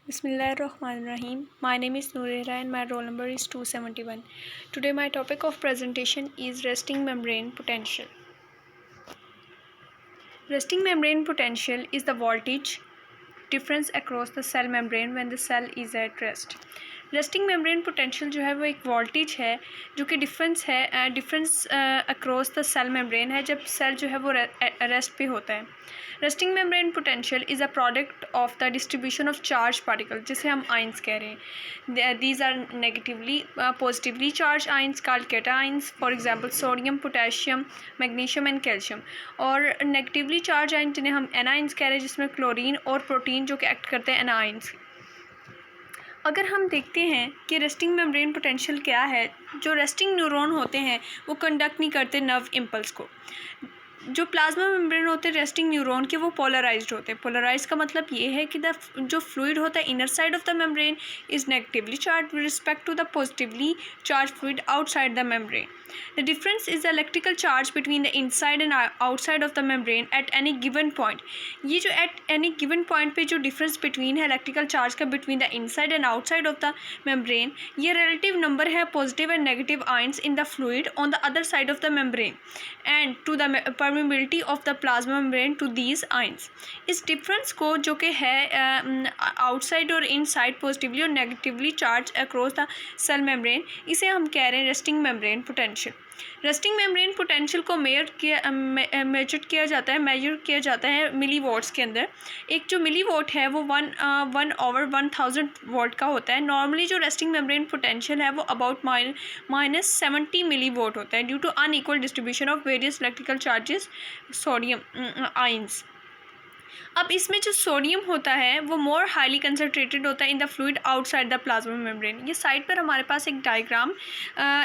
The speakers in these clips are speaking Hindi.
Bismillahirrahmanirrahim. My name is Noorera and my roll number is 271. Today my topic of presentation is resting membrane potential. Resting membrane potential is the voltage difference across the cell membrane when the cell is at rest. Resting membrane potential जो है वो एक वोल्टेज है जो कि difference across the cell membrane है जब सेल जो है वो रेस्ट पे होता है. Resting membrane potential is a product of the distribution of charge particle जिसे हम आइंस कह रहे हैं. These are negatively positively charge ions called cations, for example sodium, potassium, magnesium and calcium. और नेगेटिवली चार्ज आइंस जिन्हें हम एनाइंस कह रहे हैं जिसमें क्लोरीन और प्रोटीन जो कि एक्ट करते हैं एनाइंस. अगर हम देखते हैं कि रेस्टिंग मेम्ब्रेन पोटेंशियल क्या है, जो रेस्टिंग न्यूरॉन होते हैं वो कंडक्ट नहीं करते नर्व इम्पल्स को. जो प्लाज्मा मेम्ब्रेन होते हैं रेस्टिंग न्यूरॉन के वो पोलराइज्ड होते हैं. पोलराइज का मतलब ये है कि जो फ्लूइड होता है inner side of the membrane is negatively charge with respect to the positively charge fluid outside the membrane. The difference is the electrical charge between the inside and outside of the membrane at any given point. ये जो एट एनी गिवन पॉइंट पे जो डिफरेंस बिटवीन है इलेक्ट्रिकल चार्ज का between the inside and outside of the membrane, ये रिलेटिव नंबर है positive and negative ions in the fluid on the other side of the membrane and to the permeability of the plasma membrane to these ions. इस डिफरेंस को जो कि है आउटसाइड और इनसाइड पॉजिटिवली और negatively charge across the cell membrane, इसे हम कह रहे हैं resting membrane potential. Resting membrane potential को मेजर किया जाता है मिली वॉट्स के अंदर. एक जो मिली वॉट है वो 1/1000 वोल्ट का होता है. नॉर्मली जो रेस्टिंग मेम्ब्रेन पोटेंशियल है वो अबाउट -70 मिली वोट होता है due to unequal distribution of various electrical charges sodium ions. अब इसमें जो सोडियम होता है वो मोर हाईली कंसनट्रेटेड होता है इन the fluid outside the plasma membrane. ये साइड पर हमारे पास एक डायग्राम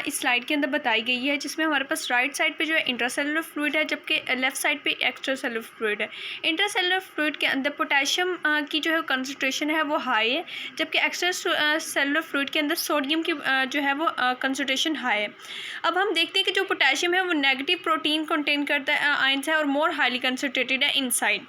इस स्लाइड के अंदर बताई गई है जिसमें हमारे पास राइट साइड पे जो है इंट्रासेलुलर फ्लूइड है जबकि लेफ्ट साइड पे एक्स्ट्रासेलुलर फ्लूइड है. इंट्रासेलुलर फ्लूइड के अंदर पोटेशियम की जो है कंसनट्रेशन है वो हाई है जबकि एक्स्ट्रा सेलुलर फ्लूइड के अंदर सोडियम की जो है वो कंसनट्रेशन हाई है. अब हम देखते हैं कि जो पोटेशियम है वो नेगेटिव प्रोटीन कंटेन करता है आयंस है और मोर हाईली कंसनट्रेटेड है इनसाइड.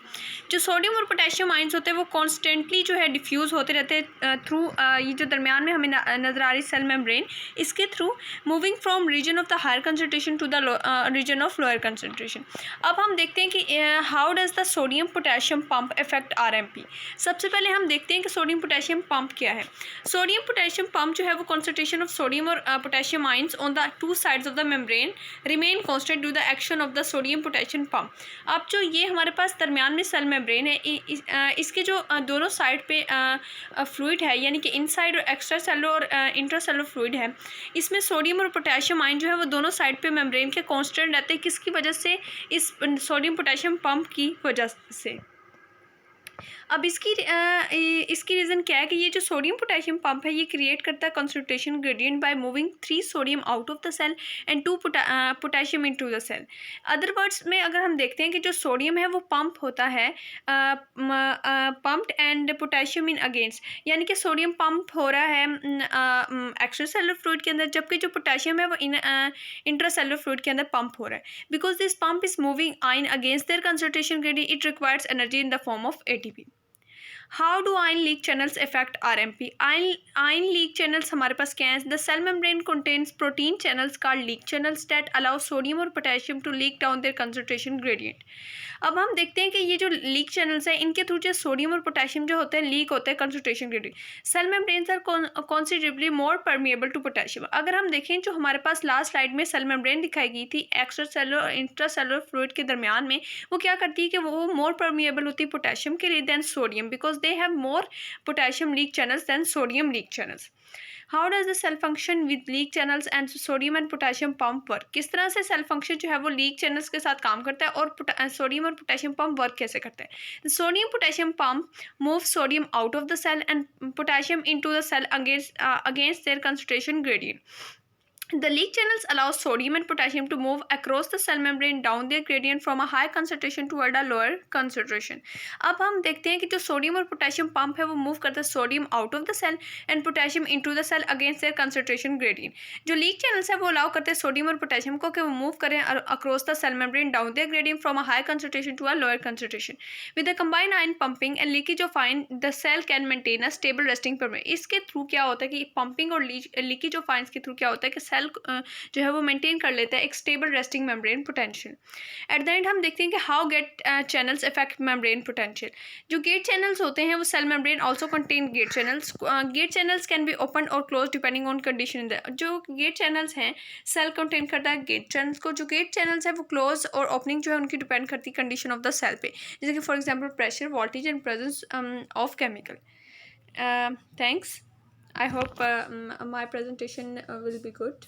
जो सोडियम और पोटेशियम आयंस होते हैं वो कॉन्स्टेंटली जो है डिफ्यूज़ होते रहते हैं थ्रू ये जो दरमियान में हमें नज़र आ रही सेल मेम्ब्रेन, इसके through moving from region of the higher concentration to the region of lower concentration. अब हम देखते हैं कि how does the sodium potassium pump effect RMP. सबसे पहले हम देखते हैं कि सोडियम पोटेशियम पंप क्या है. सोडियम पोटेशियम पंप जो है वो कॉन्सनट्रेशन ऑफ सोडियम और potassium ions on the two sides of the membrane remain constant due the action of the sodium potassium pump. अब जो ये हमारे पास दरमियान में सेल मेम्ब्रेन है इसके जो दोनों साइड पे फ्लूइड है यानी कि इनसाइड और एक्स्ट्रा सेलुलर और इंट्रासेलुलर फ्लूइड है, इसमें सोडियम और पोटेशियम आयन जो है वो दोनों साइड पे मेम्ब्रेन के कांस्टेंट रहते हैं. किसकी वजह से? इस सोडियम पोटेशियम पंप की वजह से. अब इसकी रीज़न क्या है कि ये जो सोडियम पोटेशियम पंप है ये क्रिएट करता है concentration gradient by moving 3 sodium out of the cell and 2 potassium into the cell. Other words में अगर हम देखते हैं कि जो सोडियम है वो पंप होता है pumped and potassium in against, यानी कि सोडियम पंप हो रहा है एक्स्ट्रा सेलुलर फ्लूइड के अंदर जबकि जो पोटेशियम है वो इंट्रा सेलुलर फ्लूइड के अंदर पंप हो रहा है. Because this pump is moving ion against their concentration gradient it requires energy in the form of ATP. How do ion leak channels affect RMP? Ion leak channels हमारे पास क्या है? The cell membrane contains protein channels called leak channels that allow sodium और potassium to leak down their concentration gradient. अब हम देखते हैं कि ये जो लीक चैनल्स हैं इनके थ्रू जो सोडियम और पोटेशियम जो होते हैं लीक होते हैं concentration gradient. Cell membranes are considerably more permeable to potassium. अगर हम देखें जो हमारे पास लास्ट स्लाइड में सेल मेम्ब्रेन दिखाई गई थी एक्स्ट्रा सेलुलर और इंट्रा सेलुलर फ्लूइड के दरमियान में, वो क्या करती है कि वो मोर परमिएबल होती है पोटेशियम के लिए than sodium because they have more potassium leak channels than sodium leak channels. How does the cell function with leak channels and sodium and potassium pump work? किस तरह से सेल फंक्शन जो है वो लीक चैनल्स के साथ काम करता है और सोडियम और पोटेशियम पंप वर्क कैसे करता है? Sodium potassium pump move sodium out of the cell and potassium into the cell against their concentration gradient. The leak channels allow sodium and potassium to move across the cell membrane down their gradient from a high concentration toward a lower concentration. अब हम देखते हैं कि जो सोडियम और पोटेशियम पंप है वो मूव करता है sodium out of the cell and potassium into the cell against their concentration gradient. जो लीक चैनल्स है वो अलाउ करते हैं सोडियम और पोटेशियम को कि वो मूव करें across the cell membrane down their gradient from a high concentration to a lower concentration. With the combined ion pumping and leakage of ion the cell can maintain a stable resting permanent. इसके थ्रू क्या होता है कि पंपिंग और लीकेज ऑफ आयंस के थ्रू क्या होता है कि सेल जो है वो मेंटेन कर लेता है एक stable resting membrane potential. At the end हम देखते हैं कि how gate channels effect membrane potential. जो गेट चैनल्स होते हैं वो cell membrane also contain gate channels. Gate channels can be open और क्लोज डिपेंडिंग ऑन कंडीशन. जो गेट चैनल्स हैं सेल कंटेन करता है गेट चैनल्स को. जो गेट चैनल्स है वो क्लोज और ओपनिंग जो है उनकी डिपेंड करती है कंडीशन ऑफ द सेल पे, जैसे कि for example pressure, voltage and presence of chemical. Thanks. I hope my presentation will be good.